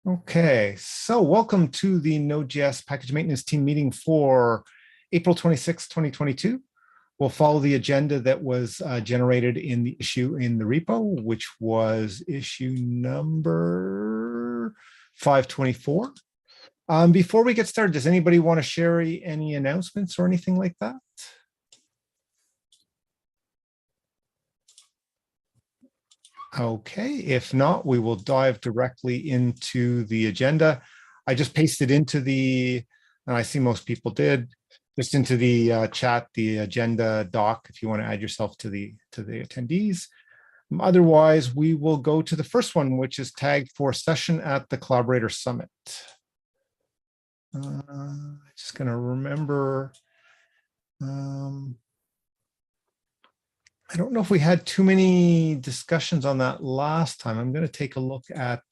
Okay, so welcome to the Node.js package maintenance team meeting for April 26, 2022. We'll follow the agenda that was generated in the issue in the repo, which was issue number 524. Before we get started, does anybody want to share any announcements or anything like that? Okay, if not, we will dive directly into the agenda. I just pasted into and I see most people did, just into the chat, the agenda doc, if you want to add yourself to the attendees. Otherwise, we will go to the first one, which is tagged for session at the Collaborator Summit. Just going to remember. I don't know if we had too many discussions on that last time. I'm going to take a look at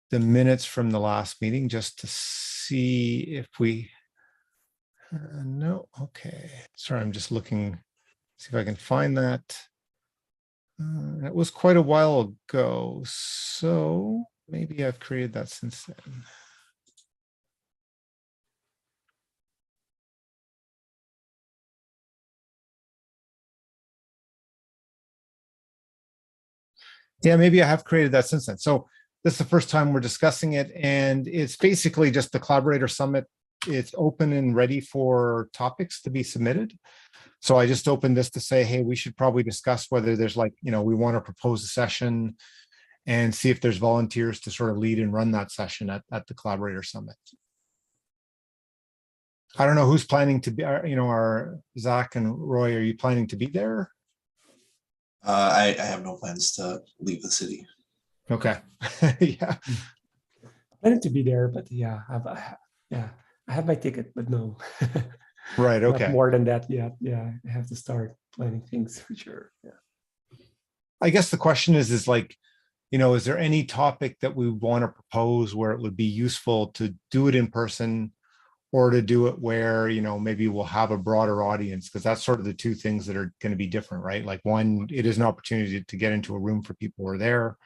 the minutes from the last meeting just to see if we, no, okay. Sorry, I'm just looking, see if I can find that. It was quite a while ago, so maybe I've created that since then. Yeah, maybe I have created that since then. So this is the first time we're discussing it, and it's basically just the Collaborator Summit. It's open and ready for topics to be submitted. So I just opened this to say, hey, we should probably discuss whether there's we want to propose a session and see if there's volunteers to sort of lead and run that session at the Collaborator Summit. I don't know who's planning to be, our Zach and Roy, are you planning to be there? I have no plans to leave the city. Okay. Yeah. I planning to be there, but yeah, I have my ticket, but no. Right. Okay. Not more than that yet. Yeah, I have to start planning things for sure. Yeah. I guess the question is is there any topic that we want to propose where it would be useful to do it in person, or to do it where, maybe we'll have a broader audience? Because that's sort of the two things that are going to be different, right? Like, one, it is an opportunity to get into a room for people who are there.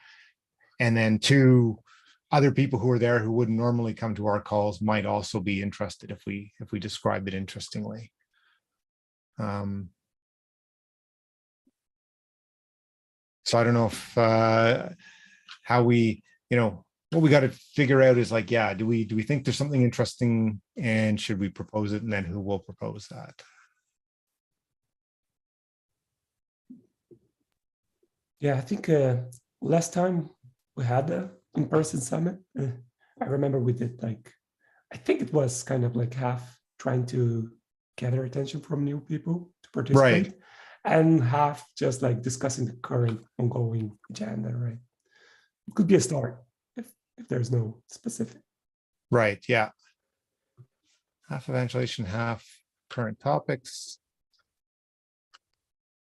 And then two, other people who are there who wouldn't normally come to our calls might also be interested if we describe it interestingly. So I don't know if how we, what we got to figure out is do we think there's something interesting, and should we propose it, and then who will propose that? Yeah, I think last time we had the in-person summit, I remember we did I think it was kind of half trying to gather attention from new people to participate, right, and half just discussing the current ongoing agenda, right? It could be a start if there's no specific. Right, yeah. Half evangelization, half current topics.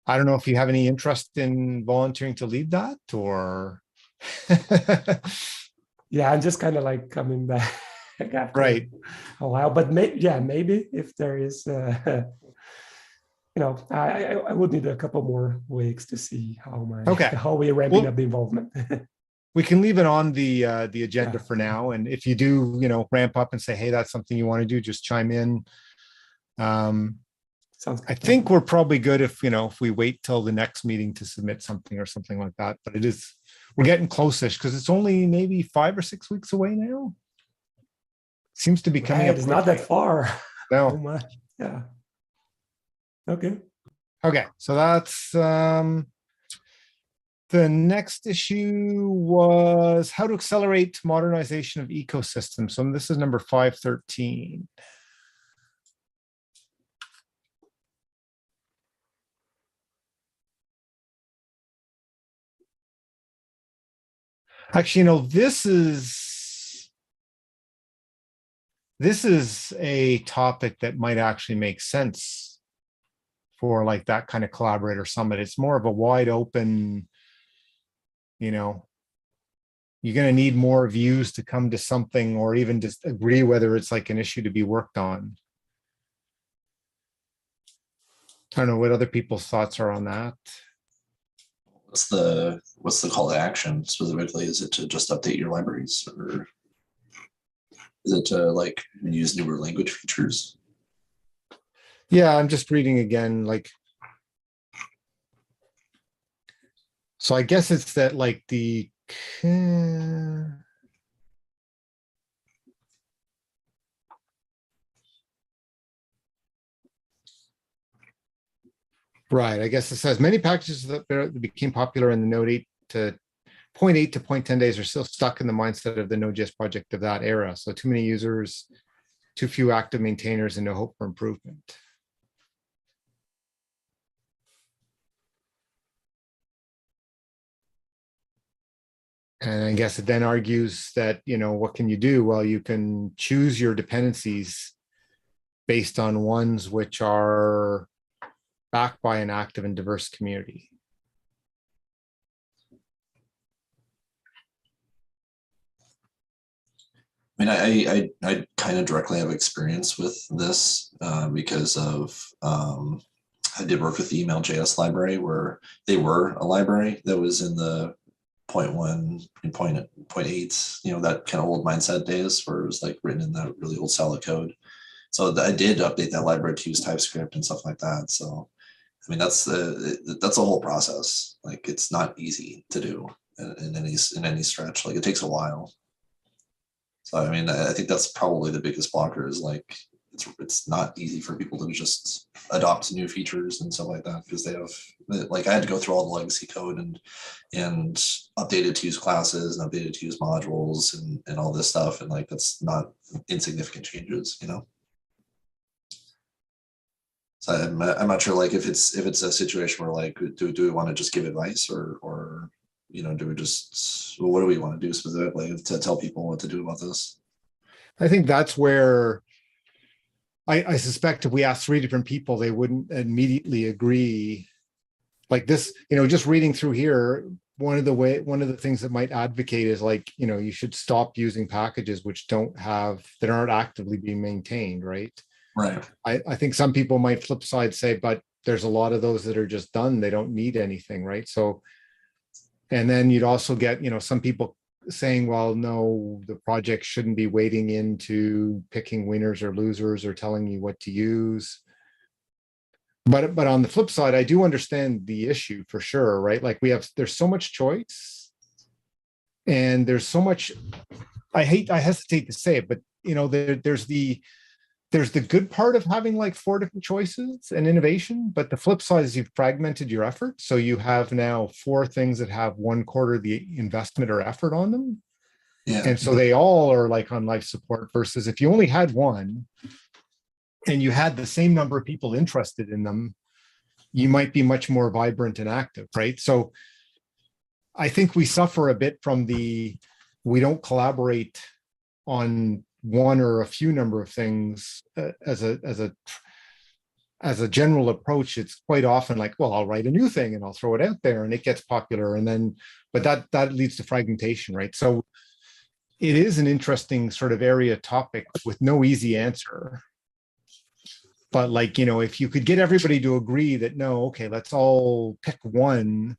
I don't know if you have any interest in volunteering to lead that, or yeah, I'm just kind of coming back after right a while, but maybe if there is I would need a couple more weeks to see how we're ramping up the involvement. We can leave it on the agenda for now, and if you do ramp up and say, hey, that's something you want to do, just chime in. Sounds good. I think we're probably good if we wait till the next meeting to submit something or something like that, but we're getting close-ish because it's only maybe 5 or 6 weeks away now. Seems to be coming up. It's not that far. No. Oh my. Yeah. Okay, so that's the next issue was how to accelerate modernization of ecosystems. So this is number 513. Actually, this is a topic that might actually make sense for that kind of collaborator summit. It's more of a wide open, you're going to need more views to come to something, or even just agree whether it's an issue to be worked on. I don't know what other people's thoughts are on that. what's the call to action specifically? Is it to just update your libraries, or is it to like use newer language features? Yeah, I'm just reading again, like, so I guess it's that like the right. I guess it says many packages that became popular in the Node 8 to 0.8 to 0.10 days are still stuck in the mindset of the Node.js project of that era. So too many users, too few active maintainers, and no hope for improvement. And I guess it then argues that, what can you do? Well, you can choose your dependencies based on ones which are backed by an active and diverse community. I mean, I kind of directly have experience with this because of I did work with the email.js library, where they were a library that was in the 0.1 and 0.8, that kind of old mindset days where it was like written in that really old style of code. So I did update that library to use TypeScript and stuff like that. So I mean, that's a whole process. Like, it's not easy to do in any stretch. Like, it takes a while. So I mean, I think that's probably the biggest blocker, is like it's not easy for people to just adopt new features and stuff like that, because they have, like, I had to go through all the legacy code and update it to use classes and update it to use modules and all this stuff, and like that's not insignificant changes. So I'm not sure, like, if it's a situation where, like, do we want to just give advice, or do we just, what do we want to do specifically to tell people what to do about this? I think that's where I suspect if we asked 3 different people, they wouldn't immediately agree. Like this, just reading through here, one of the things that might advocate is like, you should stop using packages that aren't actively being maintained, right? Right. I think some people might flip side say, but there's a lot of those that are just done. They don't need anything, right? So, and then you'd also get, some people saying, well, no, the project shouldn't be wading into picking winners or losers or telling you what to use. But on the flip side, I do understand the issue for sure, right? Like there's so much choice and there's so much, I hesitate to say it, but there's the good part of having like 4 different choices and innovation, but the flip side is you've fragmented your effort. So you have now 4 things that have 1/4 the investment or effort on them. Yeah. And so they all are like on life support, versus if you only had one and you had the same number of people interested in them, you might be much more vibrant and active, right? So I think we suffer a bit from we don't collaborate on one or a few number of things as a general approach. It's quite often like, well, I'll write a new thing and I'll throw it out there and it gets popular, and then but that leads to fragmentation, right? So it is an interesting sort of area topic with no easy answer. But like, if you could get everybody to agree that no, okay, let's all pick one,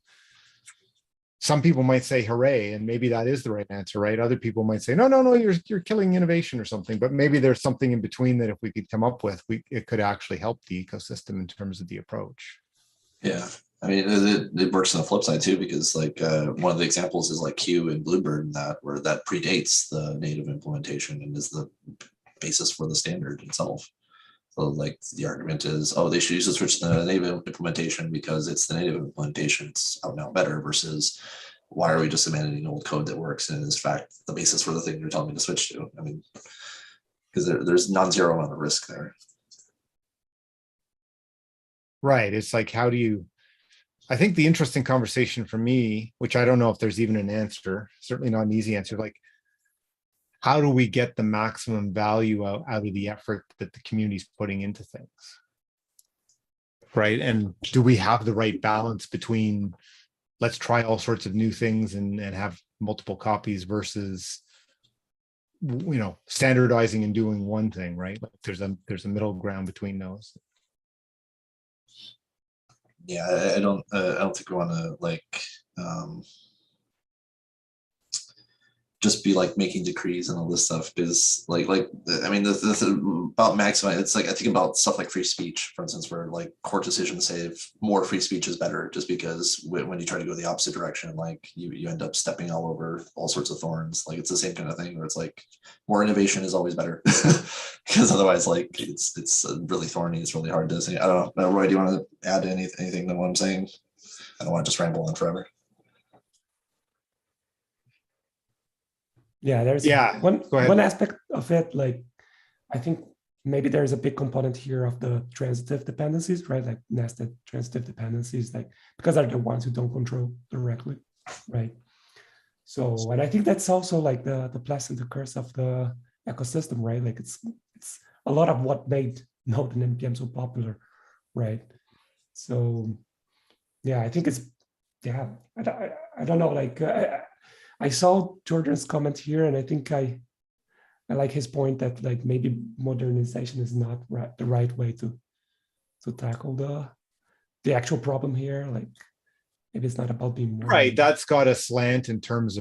some people might say hooray, and maybe that is the right answer, right? Other people might say no, you're killing innovation or something. But maybe there's something in between that if we could come up with, it could actually help the ecosystem in terms of the approach. Yeah, I mean, it works on the flip side too, because like one of the examples is like Q and Bluebird, where that predates the native implementation and is the basis for the standard itself. So like the argument is, oh, they should use to switch the native implementation because it's the native implementation. It's out now better, versus why are we just abandoning old code that works and is in fact the basis for the thing you're telling me to switch to? I mean, because there's non-zero amount of risk there. Right. It's like, I think the interesting conversation for me, which I don't know if there's even an answer, certainly not an easy answer, like, how do we get the maximum value out of the effort that the community's putting into things? Right. And do we have the right balance between let's try all sorts of new things and have multiple copies versus standardizing and doing one thing, right? Like there's a middle ground between those. Yeah, I don't think we want to like just be like making decrees and all this stuff, because I mean the about maximize, it's like I think about stuff like free speech, for instance, where like court decisions say if more free speech is better, just because when you try to go the opposite direction, like you end up stepping all over all sorts of thorns. Like it's the same kind of thing where it's like more innovation is always better, because otherwise like it's really thorny, it's really hard to say. I don't know, Roy, do you want to add anything to what I'm saying? I don't want to just ramble on forever. Yeah, there's Yeah, one go ahead. aspect of it, like I think maybe there's a big component here of the transitive dependencies, right? Like nested transitive dependencies, like because they're the ones who don't control directly, right? So, and I think that's also like the plus and the curse of the ecosystem, right? Like it's a lot of what made Node and NPM so popular, right? So, yeah, I think it's, yeah, I don't know, like I saw Jordan's comment here, and I think I like his point that like maybe modernization is not the right way to tackle the actual problem here. Like maybe it's not about being more Right, that's got a slant in terms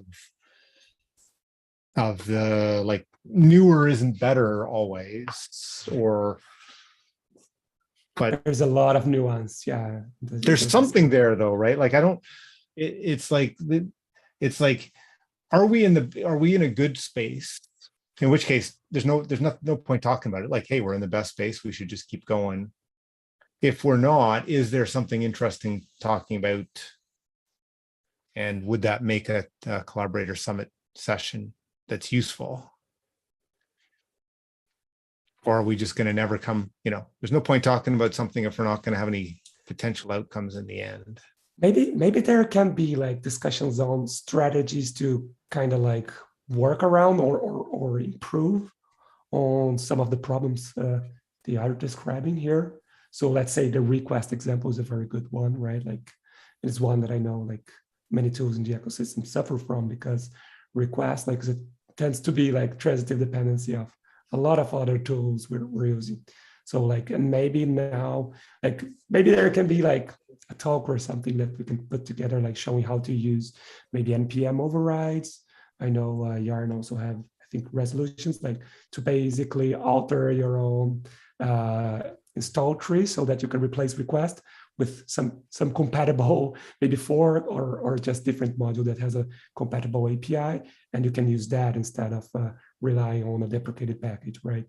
of the like newer isn't better always, or but there's a lot of nuance. Yeah, there's something there though, right? Like I don't, it's like are we in a good space? In which case there's no point talking about it. Like, hey, we're in the best space, we should just keep going. If we're not, is there something interesting talking about? And would that make a collaborator summit session that's useful? Or are we just going to never come, there's no point talking about something if we're not going to have any potential outcomes in the end. Maybe there can be like discussions on strategies to kind of like work around or improve on some of the problems they are describing here. So let's say the request example is a very good one, right? Like it's one that I know like many tools in the ecosystem suffer from, because request like it tends to be like transitive dependency of a lot of other tools we're using. So like, and maybe now, like maybe there can be like a talk or something that we can put together, like showing how to use maybe NPM overrides. I know Yarn also have, I think, resolutions like to basically alter your own install tree so that you can replace request with some compatible, maybe fork or just different module that has a compatible API, and you can use that instead of relying on a deprecated package, right?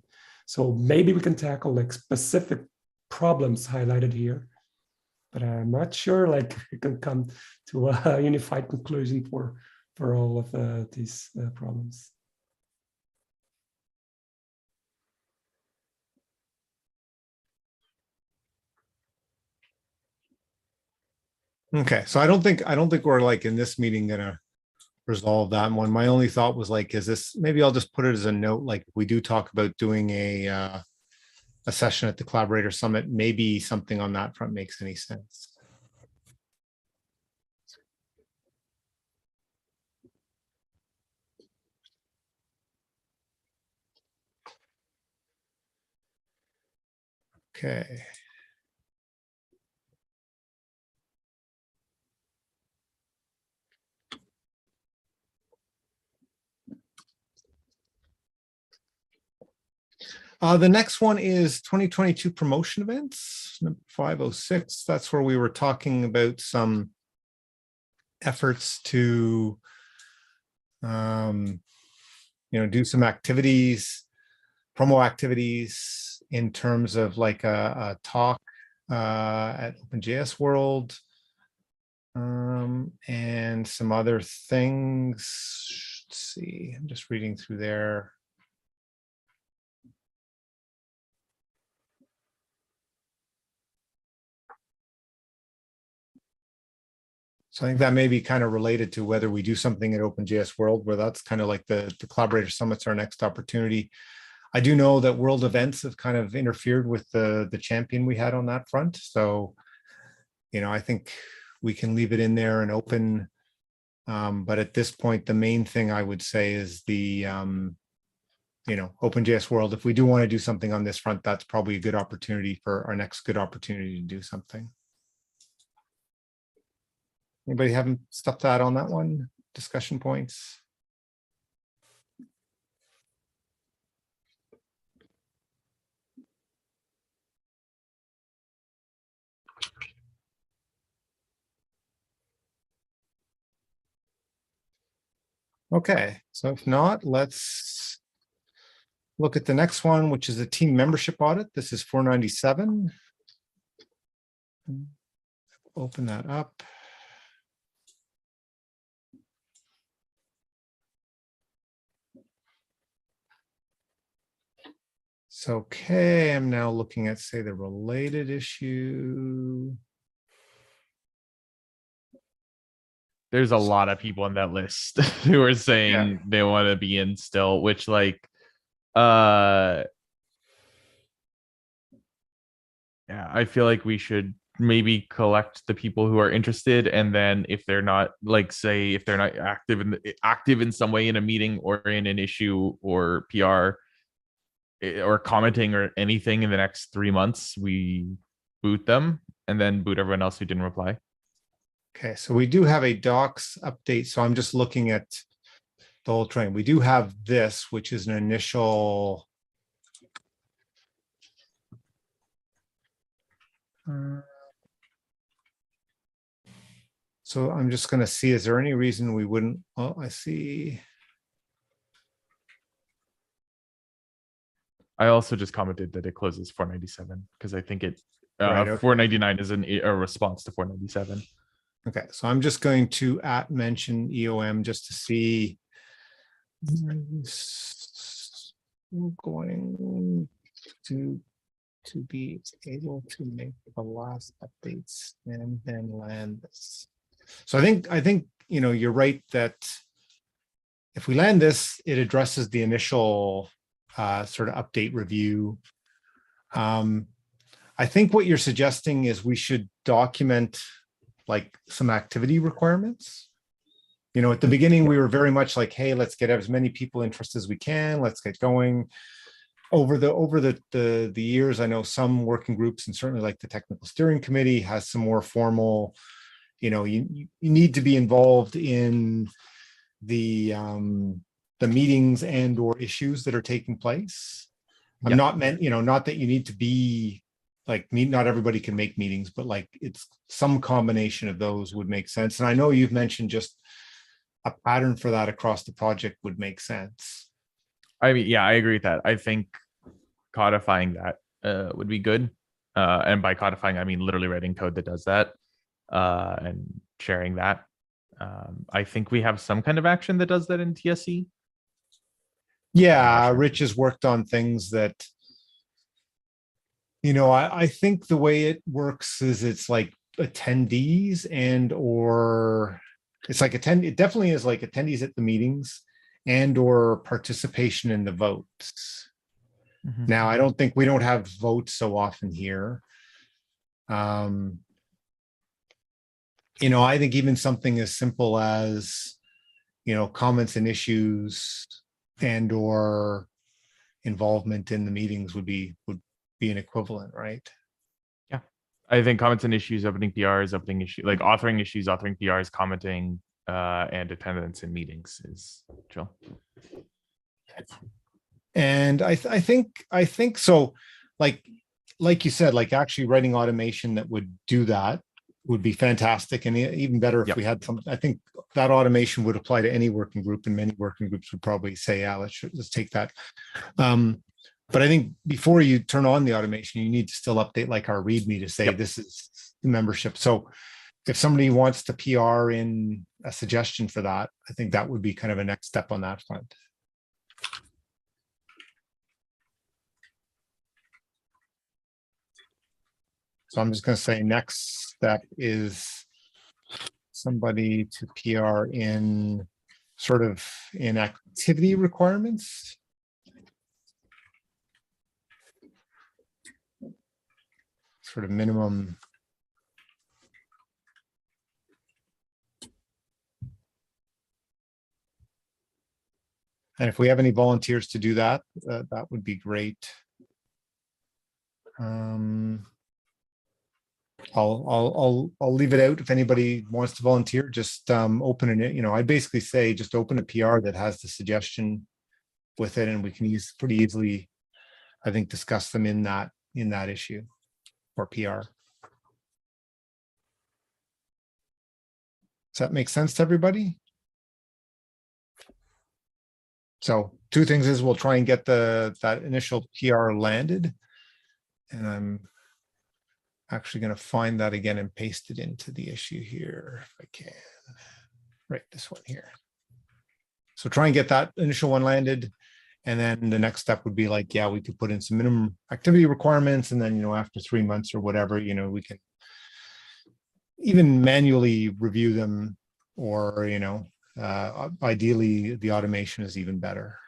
So maybe we can tackle like specific problems highlighted here, but I'm not sure like we can come to a unified conclusion for all of these problems. Okay, so I don't think we're like in this meeting gonna resolve that one. My only thought was like, is this, maybe I'll just put it as a note, like if we do talk about doing a session at the Collaborator Summit, maybe something on that front makes any sense. Okay. The next one is 2022 promotion events, number 506. That's where we were talking about some efforts to, do some activities, promo activities in terms of like a talk at OpenJS World, and some other things. Let's see, I'm just reading through there. So I think that may be kind of related to whether we do something at OpenJS World, where that's kind of like the Collaborator Summit's our next opportunity. I do know that world events have kind of interfered with the champion we had on that front. So, I think we can leave it in there and open. But at this point, the main thing I would say is the, OpenJS World. If we do want to do something on this front, that's probably a good opportunity for our next good opportunity to do something. Anybody having stuff to add on that one? Discussion points? Okay, so if not, let's look at the next one, which is a team membership audit. This is 497. Open that up. So, okay, I'm now looking at, say, the related issue. There's a lot of people on that list who are saying they want to be in still, which like, yeah, I feel like we should maybe collect the people who are interested, and then if they're not, like, say if they're not active in some way in a meeting or in an issue or PR or commenting or anything in the next 3 months, we boot them and then boot everyone else who didn't reply. Okay, so we do have a docs update. So I'm just looking at the whole train. We do have this, which is an initial. So I'm just going to see, is there any reason we wouldn't? Oh, I see. I also just commented that it closes 497 because I think it Right, okay. 499 is a response to 497. Okay, so I'm just going to mention EOM just to see. I'm going to be able to make the last updates and then land this. So I think you're right that if we land this, it addresses the initial sort of update review. I think what you're suggesting is we should document like some activity requirements. At the beginning, we were very much like, hey, let's get as many people interested as we can. Let's get going. Over the years, I know some working groups, and certainly like the technical steering committee has some more formal, you need to be involved in the meetings and or issues that are taking place. I'm not meant, not that you need to be like not everybody can make meetings, but like it's some combination of those would make sense. And I know you've mentioned just a pattern for that across the project would make sense. I mean, yeah, I agree with that. I think codifying that would be good. And by codifying, I mean literally writing code that does that and sharing that. I think we have some kind of action that does that in TSC. Yeah, sure. Rich has worked on things that, I think the way it works is it's like attendees and or it's like it definitely is like attendees at the meetings and or participation in the votes. Mm-hmm. Now, I don't think we don't have votes so often here. I think even something as simple as, comments and issues and or involvement in the meetings would be an equivalent, right? Yeah. I think comments and issues, opening PRs, opening issue, like authoring issues, authoring PRs, commenting, and attendance in meetings is chill. And I think so, like you said, like actually writing automation that would do that would be fantastic. And even better if we had some, I think that automation would apply to any working group, and many working groups would probably say, yeah, let's take that. But I think before you turn on the automation, you need to still update like our README to say this is membership. So if somebody wants to PR in a suggestion for that, I think that would be kind of a next step on that front. So I'm just going to say next step is somebody to PR in sort of in activity requirements. Sort of minimum. And if we have any volunteers to do that, that would be great. I'll leave it out. If anybody wants to volunteer, just open it. I basically say just open a PR that has the suggestion with it, and we can pretty easily, I think, discuss them in that issue or PR. Does that make sense to everybody? So 2 things is we'll try and get that initial PR landed, and I'm actually going to find that again and paste it into the issue here if I can. Right, this one here. So try and get that initial one landed. And then the next step would be like, yeah, we could put in some minimum activity requirements. And then, after 3 months or whatever, we can even manually review them, or, ideally the automation is even better.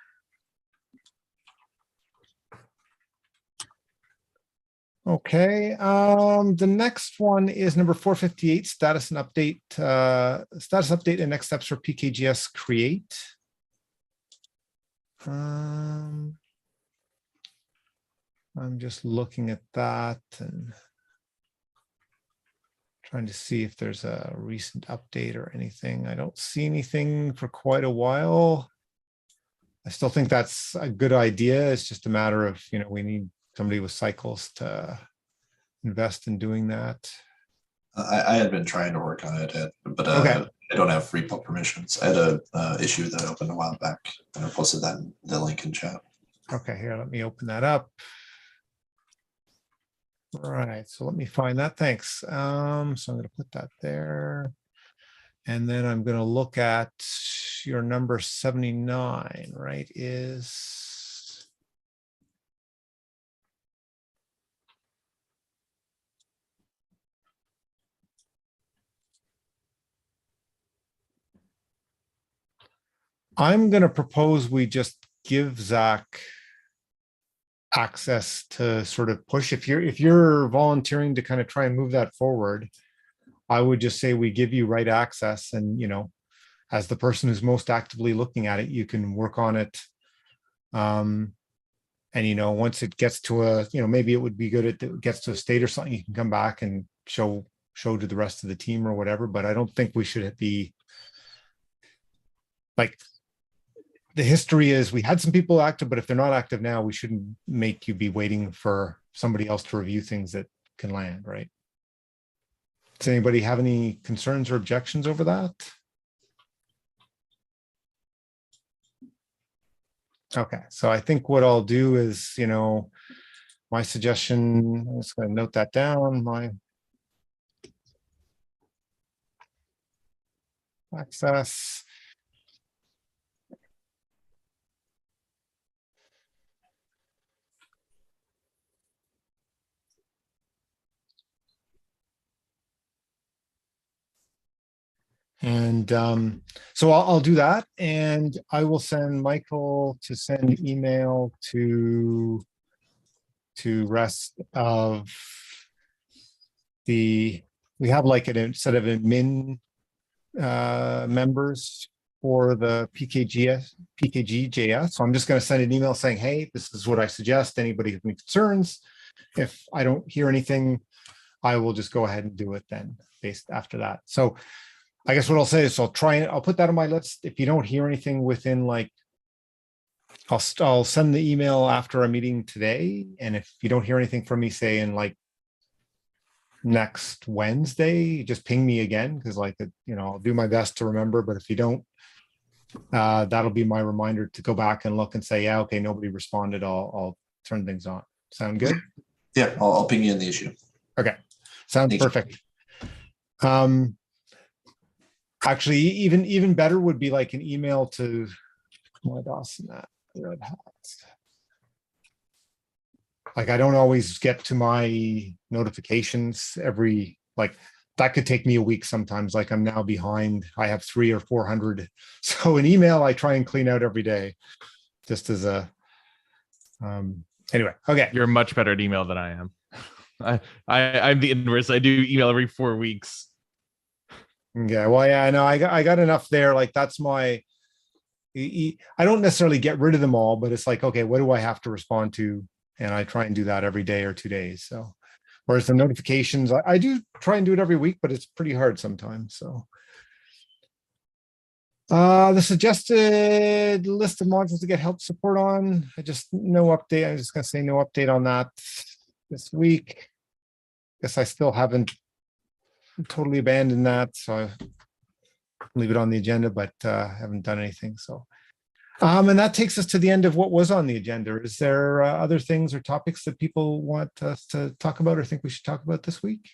Okay, the next one is number 458, status update and next steps for PKGS create. I'm just looking at that and trying to see if there's a recent update or anything. I don't see anything for quite a while. I still think that's a good idea. It's just a matter of, we need somebody with cycles to invest in doing that. I had been trying to work on it, but Okay. I don't have repo permissions. I had a issue that opened a while back, and I posted that in the link in chat. Okay, here, let me open that up. All right, so let me find that. Thanks. So I'm going to put that there. And then I'm going to look at your number 79, right? I'm going to propose we just give Zach access to sort of push. If you're volunteering to kind of try and move that forward, I would just say we give you right access, and as the person who's most actively looking at it, you can work on it. And once it gets to a, maybe it would be good if it gets to a state or something, you can come back and show to the rest of the team or whatever. But I don't think we should be like, the history is we had some people active, but if they're not active now, we shouldn't make you be waiting for somebody else to review things that can land, right? Does anybody have any concerns or objections over that? Okay, so I think what I'll do is, my suggestion, I'm just going to note that down, my access. And so I'll do that, and I will send Michael to send email to rest of we have like a set of admin members for the PKG.js. So I'm just going to send an email saying, hey, this is what I suggest. Anybody have any concerns? If I don't hear anything, I will just go ahead and do it then based after that. So I guess what I'll say is I'll put that on my list. If you don't hear anything within I'll send the email after our meeting today. And if you don't hear anything from me, say in next Wednesday, just ping me again. Cause I'll do my best to remember, but if you don't, that'll be my reminder to go back and look and say, yeah, okay, nobody responded. I'll turn things on. Sound good? Yeah, I'll ping you in the issue. Okay. Sounds perfect. Actually, even better would be like an email to my boss in that Red Hat. I don't always get to my notifications that could take me a week sometimes. I'm now behind. I have 300 or 400. So an email I try and clean out every day, just as a anyway. Okay, You're much better at email than I am. I'm the inverse. I do email every 4 weeks. Yeah, well, yeah, no, I got enough there. That's my. I don't necessarily get rid of them all, but it's okay, what do I have to respond to? And I try and do that every day or 2 days. So Whereas the notifications, I do try and do it every week, but it's pretty hard sometimes. So the suggested list of modules to get help support on, no update. I'm just gonna say no update on that this week. Guess I still haven't totally abandoned that, so I leave it on the agenda, but haven't done anything. So and that takes us to the end of what was on the agenda. Is there other things or topics that people want us to talk about or think we should talk about this week?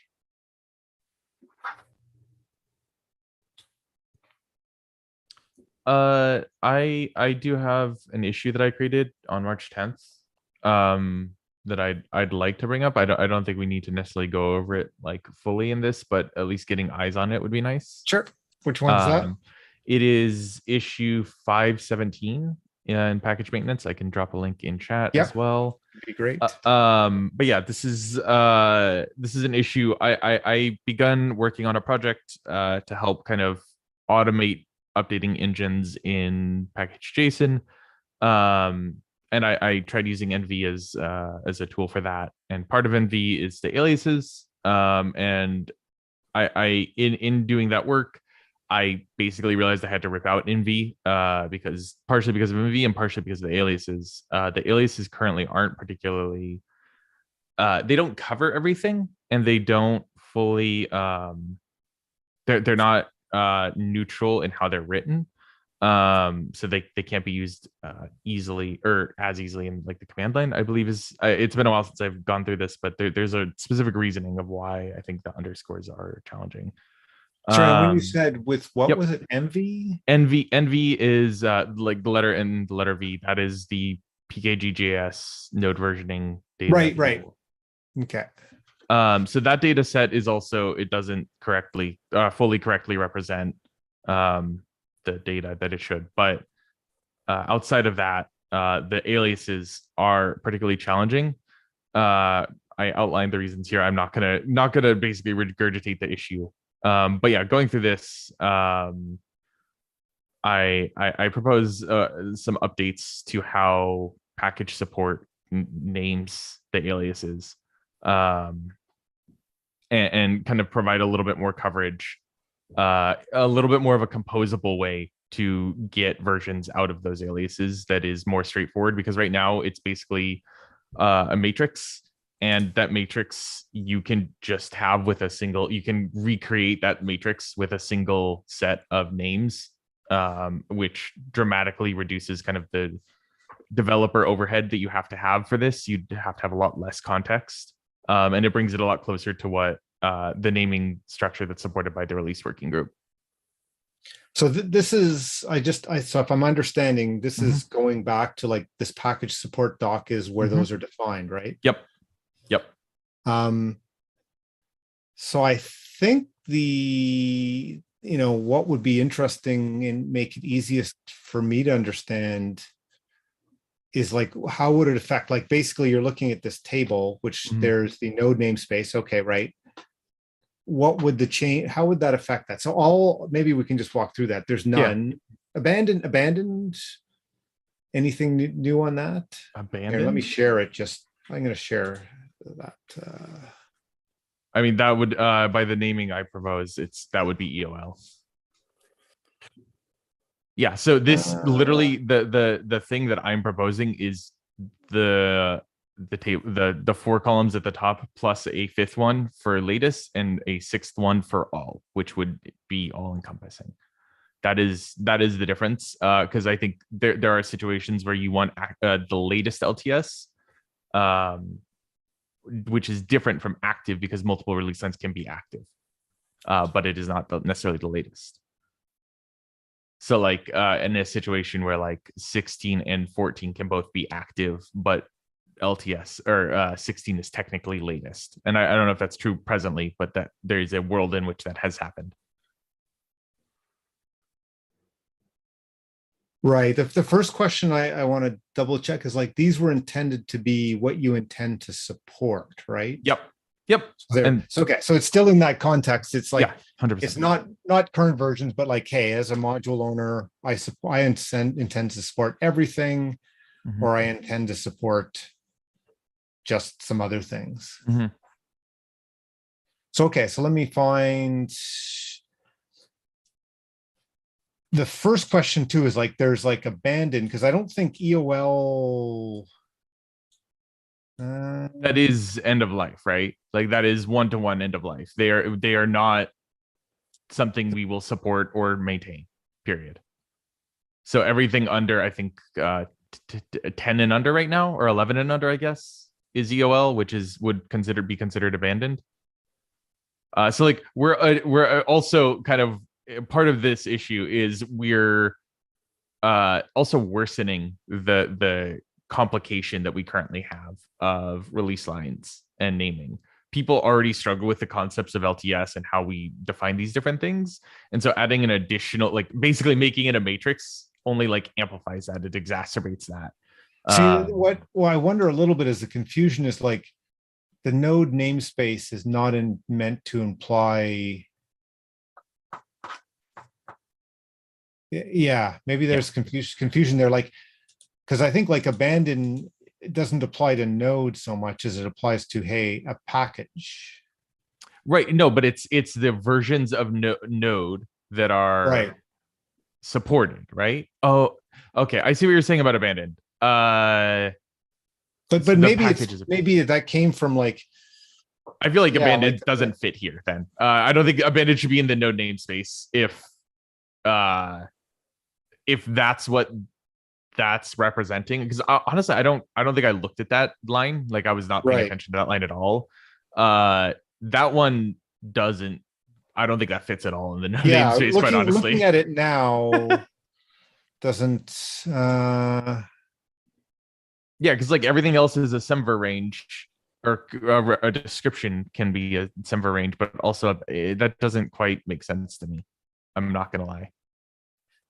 I do have an issue that I created on March 10th that I'd like to bring up. I don't think we need to necessarily go over it like fully in this, but at least getting eyes on it would be nice. Sure. Which one's that? It is issue 517 in package maintenance. I can drop a link in chat as well. Be great. But yeah, this is an issue. I begun working on a project to help kind of automate updating engines in package JSON. And I tried using NV as a tool for that. And part of NV is the aliases. And I in doing that work, I basically realized I had to rip out NV because partially because of NV and partially because of the aliases. The aliases currently aren't particularly, they don't cover everything, and they don't fully, they're not neutral in how they're written. So they can't be used easily or as easily in like the command line, I believe is, it's been a while since I've gone through this, but there's a specific reasoning of why I think the underscores are challenging. Sorry, when you said with what Yep. was it? NV? NV is like the letter N, the letter V. That is the PKGJS node versioning data. Right. Okay. So that data set is also, it doesn't correctly, fully correctly represent the data that it should. But outside of that, the aliases are particularly challenging. I outlined the reasons here. I'm not gonna basically regurgitate the issue. But yeah, going through this, I propose some updates to how package support names the aliases, and kind of provide a little bit more coverage, a little bit more of a composable way to get versions out of those aliases that is more straightforward, because right now it's basically a matrix. And that matrix you can just have with a single, you can recreate that matrix with a single set of names, which dramatically reduces kind of the developer overhead that you have to have for this. You'd have to have a lot less context. And it brings it a lot closer to what the naming structure that's supported by the release working group. So this is, so if I'm understanding, this is going back to like this package support doc is where those are defined, right? Yep. So I think what would be interesting and make it easiest for me to understand is like, how would it affect, like, basically you're looking at this table, which there's the node namespace. Okay. Right. What would the change, how would that affect that? So maybe we can just walk through that. There's none. Abandoned. Anything new on that? Abandoned. Here, let me share it. I'm going to share that. I mean, that would, by the naming I propose, that would be EOL. Yeah. So this literally, the thing that I'm proposing is the table, the 4 columns at the top plus a 5th one for latest and a 6th one for all, which would be all encompassing. That is the difference. Because I think there are situations where you want the latest LTS, which is different from active, because multiple release lines can be active, but it is not necessarily the latest. So like in a situation where like 16 and 14 can both be active, but LTS or 16 is technically latest. And I don't know if that's true presently, but that there is a world in which that has happened. Right. The first question I want to double check is like, these were intended to be what you intend to support, right? Yep. Okay. So it's still in that context. It's like, 100%. It's not current versions, but like, hey, as a module owner, I intend to support everything, or I intend to support just some other things. So, okay, so let me find the first question too is like, there's like abandoned, because I don't think EOL. That is end of life, right? Like that is one-to-one end of life. They are not something we will support or maintain, period. So everything under, I think, 10 and under right now, or 11 and under, I guess, is EOL, which would be considered abandoned. So like we're also kind of part of this issue is we're also worsening the complication that we currently have of release lines and naming. People already struggle with the concepts of LTS and how we define these different things. And so adding an additional, like basically making it a matrix only like amplifies that. It exacerbates that. See, what I wonder a little bit is the confusion is like the node namespace is not meant to imply. Yeah, maybe there's confusion there, like, because I think like abandon, it doesn't apply to node so much as it applies to, hey, a package. Right. No, but it's the versions of node that are Right. supported, right? Oh, okay. I see what you're saying about abandoned. But so maybe maybe that came from like, I feel like yeah, abandoned like, doesn't fit here then. I don't think abandoned should be in the node namespace if that's what that's representing. Because honestly, I don't think I looked at that line. Like I was not paying attention to that line at all. That one doesn't. I don't think that fits at all in the node namespace. Quite honestly, looking at it now, doesn't. Yeah, because like everything else is a semver range, or a description can be a semver range, but also that doesn't quite make sense to me. I'm not gonna lie.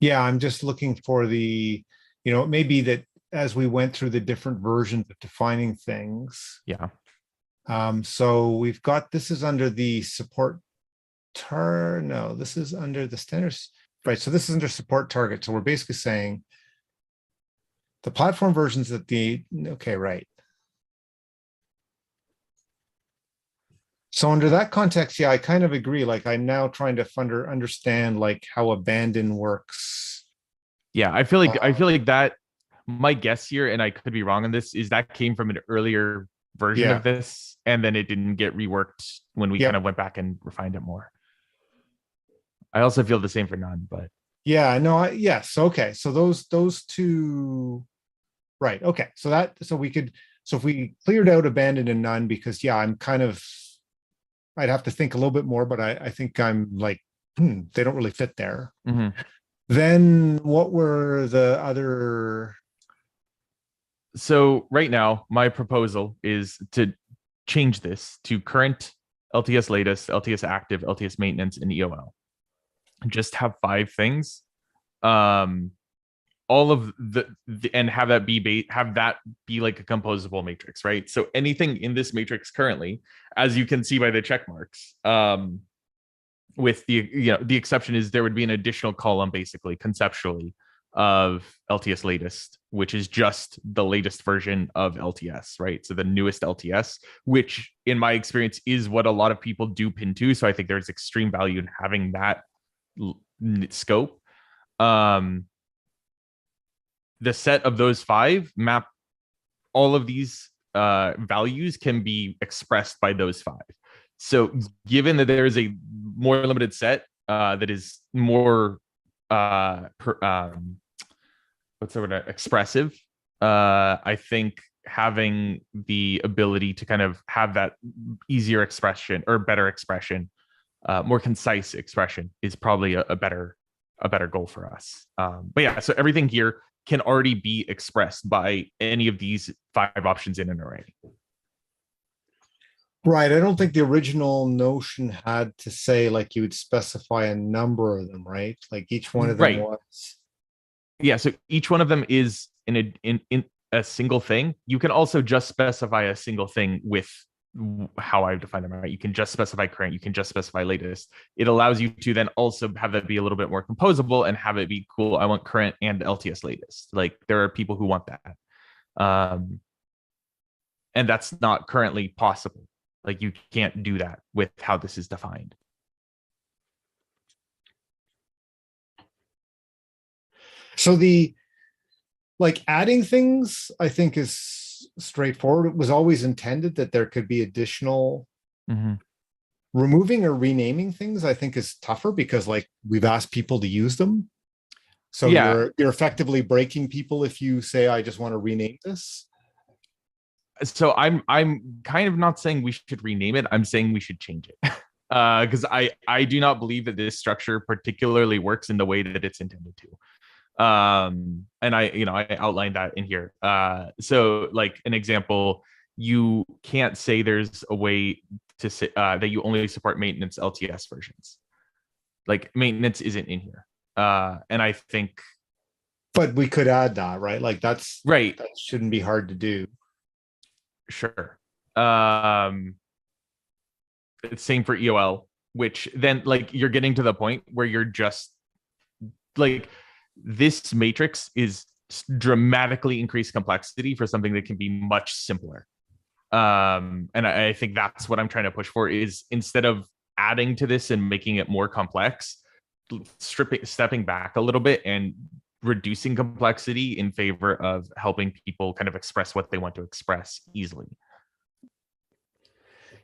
Yeah, I'm just looking for the, it may be that as we went through the different versions of defining things. Yeah. So we've got, this is under the support no, this is under the standards, right? So this is under support target. So we're basically saying the platform versions that okay, right. So under that context, yeah, I kind of agree. Like I'm now trying to understand like how abandon works. Yeah, I feel like that, my guess here, and I could be wrong on this, is that came from an earlier version of this, and then it didn't get reworked when we kind of went back and refined it more. I also feel the same for none, but yeah, no, yes, okay. So those two, right? Okay, so if we cleared out abandoned and none, because I'm kind of, I'd have to think a little bit more, but I think I'm like, they don't really fit there. Mm-hmm. Then what were the other? So right now, my proposal is to change this to current, LTS latest, LTS active, LTS maintenance, and EOL. Just have 5 things. All of and have that be like a composable matrix, right? So anything in this matrix currently, as you can see by the check marks, with the exception is there would be an additional column basically conceptually of LTS latest, which is just the latest version of LTS, right? So the newest LTS, which in my experience is what a lot of people do pin to. So I think there's extreme value in having that scope. The set of those 5 map, all of these values can be expressed by those 5. So given that there is a more limited set that is more expressive, I think having the ability to kind of have that easier expression or better expression, more concise expression, is probably a better goal for us. But yeah, so everything here can already be expressed by any of these 5 options in an array. Right. I don't think the original notion had to say like you would specify a number of them, right? Like each one of them was. Yeah. So each one of them is in a single thing. You can also just specify a single thing with how I define them, right? You can just specify current, you can just specify latest. It allows you to then also have that be a little bit more composable and have it be cool. I want current and LTS latest. Like there are people who want that. And that's not currently possible. Like you can't do that with how this is defined. So like adding things, I think is straightforward. It was always intended that there could be additional removing or renaming things, I think is tougher because like we've asked people to use them. So Yeah. you're effectively breaking people if you say, I just want to rename this. So I'm kind of not saying we should rename it. I'm saying we should change it. Because I do not believe that this structure particularly works in the way that it's intended to. And I outlined that in here. So like an example, you can't say there's a way to say that you only support maintenance LTS versions. Like maintenance isn't in here. And I think, but we could add that, right? Like that's right. That shouldn't be hard to do. Sure. Same for EOL, which then like you're getting to the point where you're just like, this matrix is dramatically increased complexity for something that can be much simpler. And I think that's what I'm trying to push for is instead of adding to this and making it more complex, stepping back a little bit and reducing complexity in favor of helping people kind of express what they want to express easily.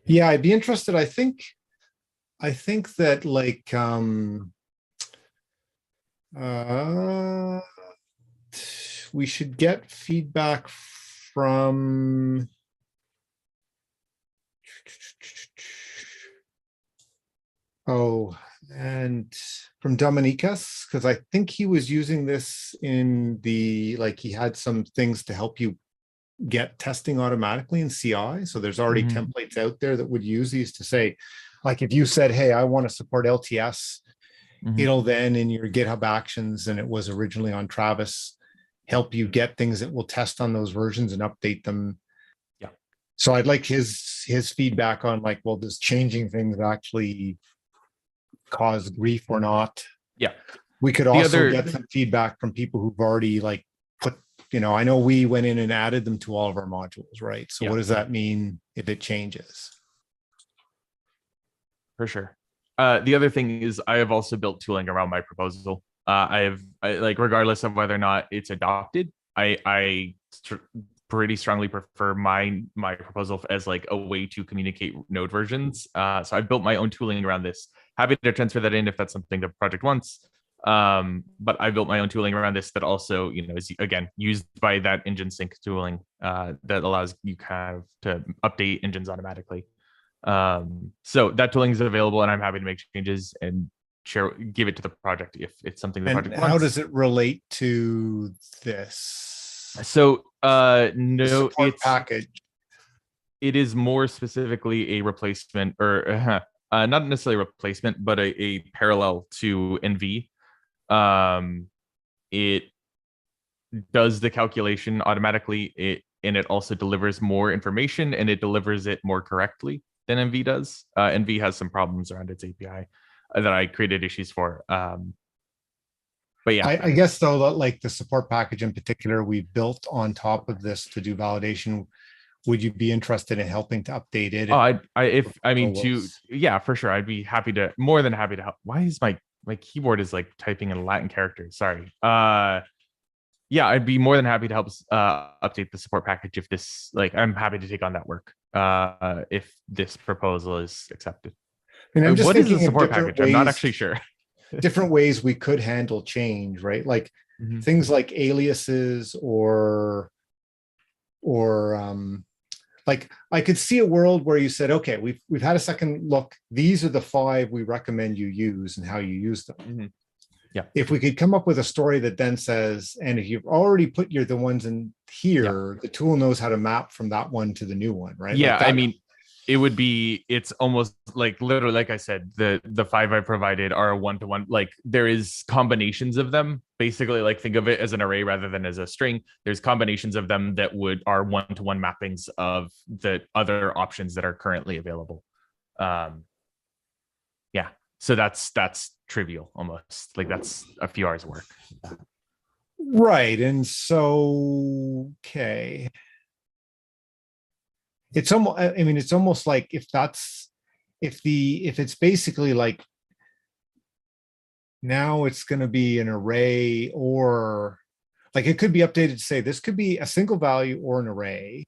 Yeah, I'd be interested. I think that like we should get feedback from and from Dominicus, because I think he was using this in the, like he had some things to help you get testing automatically in CI. So there's already templates out there that would use these to say, like if you said, hey, I want to support LTS, it'll then in your GitHub Actions, and it was originally on Travis, help you get things that will test on those versions and update them. Yeah. So I'd like his feedback on like, well, does changing things actually cause grief or not? Yeah. We could also get some feedback from people who've already like put, I know we went in and added them to all of our modules, right? So what does that mean if it changes? For sure. The other thing is I have also built tooling around my proposal. Like regardless of whether or not it's adopted, I pretty strongly prefer my proposal as like a way to communicate node versions. So I've built my own tooling around this. Happy to transfer that in if that's something the project wants. But I built my own tooling around this that also, is again used by that engine sync tooling that allows you kind of to update engines automatically. So that tooling is available, and I'm happy to make changes and give it to the project if it's something the project wants. How does it relate to this? So no, it's package. It is more specifically a replacement, or not necessarily a replacement, but a parallel to NV. It does the calculation automatically. And it also delivers more information, and it delivers it more correctly than NV does. NV has some problems around its API that I created issues for. But yeah, I guess though, that like the support package in particular, we built on top of this to do validation. Would you be interested in helping to update it? Yeah, for sure. I'd be more than happy to help. Why is my keyboard is like typing in Latin characters? Sorry. Yeah, I'd be more than happy to help update the support package if this, like, I'm happy to take on that work if this proposal is accepted. And I'm just what is the thinking of support different package? I'm not actually sure. Different ways we could handle change, right? Like things like aliases or like I could see a world where you said, okay, we've had a second look. These are the 5 we recommend you use and how you use them. Yeah. If we could come up with a story that then says, and if you've already put the ones in here, the tool knows how to map from that one to the new one, right? Yeah, like that, I mean, it's almost like literally, like I said, the 5 I provided are a one-to-one. Like there is combinations of them. Basically, like think of it as an array rather than as a string. There's combinations of them that are one-to-one mappings of the other options that are currently available. Yeah. So that's trivial almost. Like that's a few hours of work. Right. And so, okay. it's almost, I mean, it's almost like if it's basically like now it's going to be an array, or like it could be updated to say this could be a single value or an array.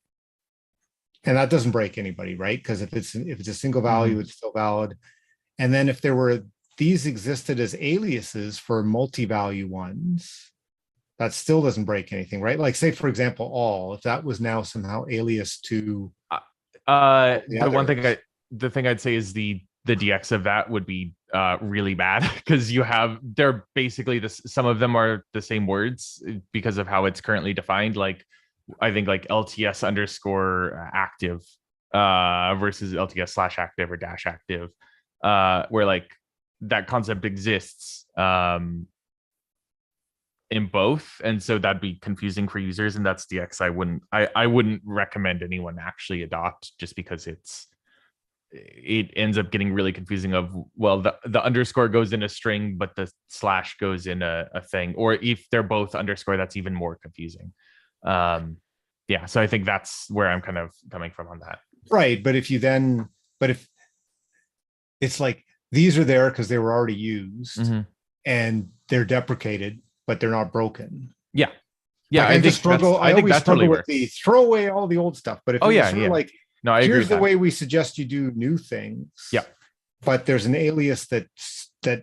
And that doesn't break anybody, right? Because if it's a single value, it's still valid. And then if there were these existed as aliases for multi-value ones, that still doesn't break anything, right? Like say, for example, all, if that was now somehow alias to the thing I'd say is the DX of that would be really bad because they're basically this. Some of them are the same words because of how it's currently defined. Like I think like LTS underscore active versus LTS slash active or dash active, where like that concept exists in both, and so that'd be confusing for users, and that's DX I wouldn't recommend anyone actually adopt, just because it ends up getting really confusing of, well, the underscore goes in a string but the slash goes in a thing, or if they're both underscore, that's even more confusing. Yeah, so I think that's where I'm kind of coming from on that. Right, but if it's like these are there because they were already used and they're deprecated, but they're not broken. Yeah. Like I always struggle totally with the throw away all the old stuff. But if like, no, I agree here's with the that. way we suggest you do new things. Yeah. But there's an alias that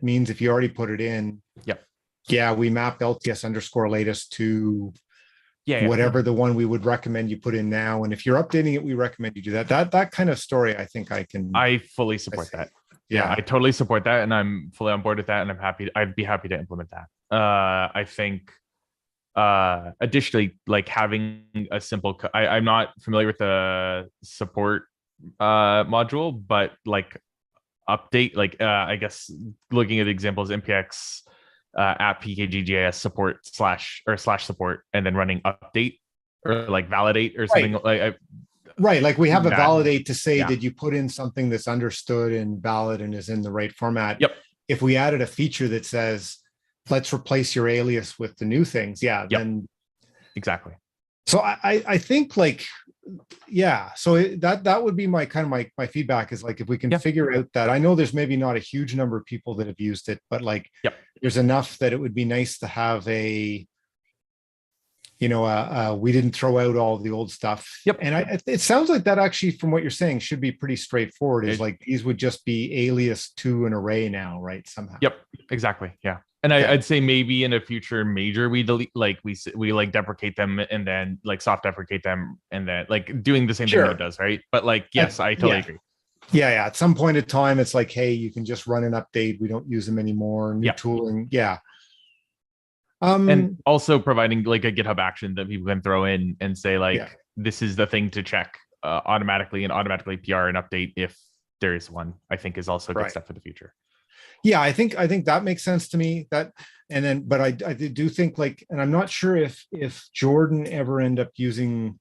means if you already put it in. Yep. Yeah, we map LTS underscore latest to whatever the one we would recommend you put in now. And if you're updating it, we recommend you do that. That kind of story, I think I fully support that. Yeah, I totally support that, and I'm fully on board with that, and I'd be happy to implement that. I think additionally, like having a simple I'm not familiar with the support module, but like update, like I guess looking at examples, npx at pkgjs support slash support, and then running update or like validate or something like right, like we have a validate to say, did you put in something that's understood and valid and is in the right format? Yep. If we added a feature that says, let's replace your alias with the new things, then exactly. So I think like, so that would be my kind of my feedback is like, if we can figure out that, I know there's maybe not a huge number of people that have used it, but like there's enough that it would be nice to have a, we didn't throw out all the old stuff. And it sounds like that actually, from what you're saying, should be pretty straightforward. Is like these would just be alias to an array now, right? Somehow. Yep, exactly. Yeah. And I'd say maybe in a future major, we delete, like we like deprecate them and then like soft deprecate them and then like doing the same thing Node does, right? But like, yes, I totally agree. Yeah. At some point in time, it's like, hey, you can just run an update. We don't use them anymore. New tooling. Yeah. And also providing like a GitHub action that people can throw in and say like, this is the thing to check automatically PR and update if there is one, I think is also a good step for the future. Yeah, I think that makes sense to me. But I do think like, and I'm not sure if Jordan ever end up using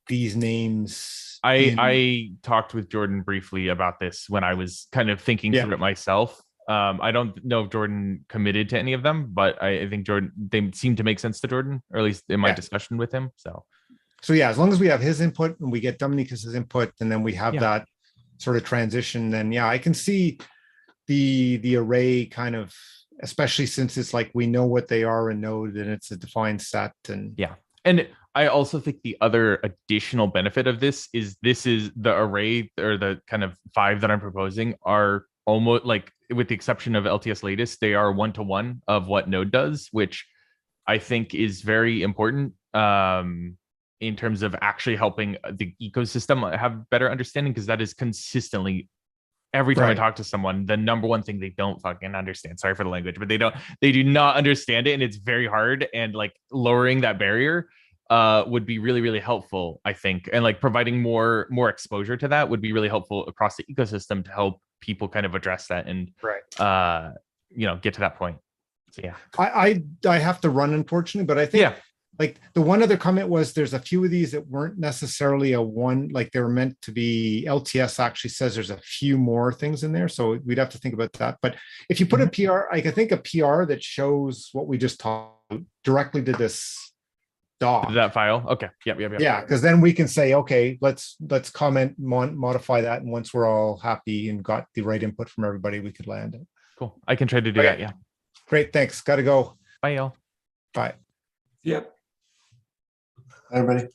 these names. I talked with Jordan briefly about this when I was kind of thinking through it myself. I don't know if Jordan committed to any of them, but I think they seem to make sense to Jordan, or at least in my discussion with him. So yeah, as long as we have his input and we get Dominicus's input, and then we have that sort of transition, then I can see the array kind of, especially since it's like we know what they are in Node and it's a defined set. And and I also think the other additional benefit of this is the array, or the kind of 5 that I'm proposing are almost like, with the exception of LTS latest, they are 1-to-1 of what Node does, which I think is very important in terms of actually helping the ecosystem have better understanding, because that is consistently, every time I talk to someone, the number one thing they don't fucking understand, sorry for the language, but they do not understand it, and it's very hard, and like lowering that barrier would be really, really helpful, I think. And like providing more exposure to that would be really helpful across the ecosystem to help people kind of address that and get to that point. So I have to run, unfortunately, but I think like the one other comment was, there's a few of these that weren't necessarily a one, like they were meant to be. LTS actually says there's a few more things in there, so we'd have to think about that. But if you put a PR, like I think a PR that shows what we just talked directly to this doc. That file. Okay. Yep. Yeah, because then we can say, okay, let's comment, modify that, and once we're all happy and got the right input from everybody, we could land it. Cool. I can try to do Okay. that. Yeah. Great, thanks. Got to go. Bye, y'all. Bye. Yep. Everybody.